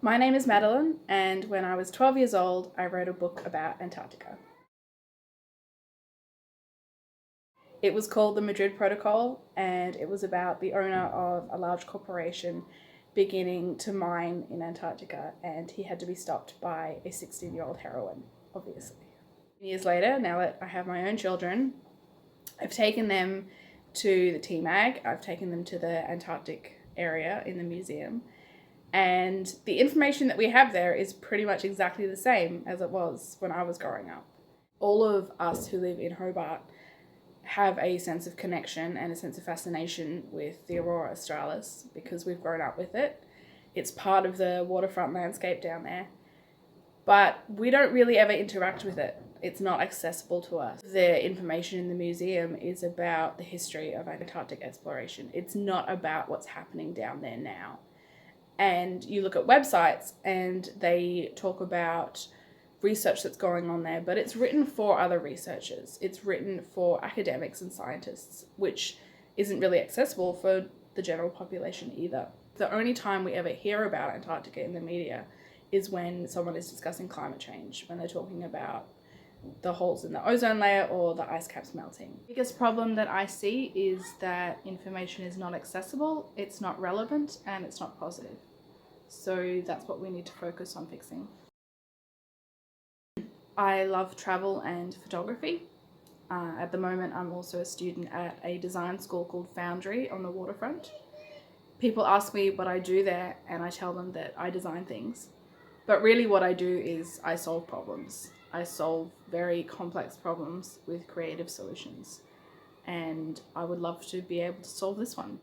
My name is Madeleine, and when I was 12 years old, I wrote a book about Antarctica. It was called The Madrid Protocol, and it was about the owner of a large corporation beginning to mine in Antarctica, and he had to be stopped by a 16-year-old heroine, obviously. Years later, now that I have my own children, I've taken them to the TMAG, I've taken them to the Antarctic area in the museum, and the information that we have there is pretty much exactly the same as it was when I was growing up. All of us who live in Hobart have a sense of connection and a sense of fascination with the Aurora Australis because we've grown up with it. It's part of the waterfront landscape down there, but we don't really ever interact with it. It's not accessible to us. The information in the museum is about the history of Antarctic exploration. It's not about what's happening down there now. And you look at websites and they talk about research that's going on there, but it's written for other researchers. It's written for academics and scientists, which isn't really accessible for the general population either. The only time we ever hear about Antarctica in the media is when someone is discussing climate change, when they're talking about the holes in the ozone layer or the ice caps melting. The biggest problem that I see is that information is not accessible, it's not relevant, and it's not positive. So that's what we need to focus on fixing. I love travel and photography. At the moment, I'm also a student at a design school called Foundry on the waterfront. People ask me what I do there, and I tell them that I design things. But really what I do is I solve problems. I solve very complex problems with creative solutions. And I would love to be able to solve this one.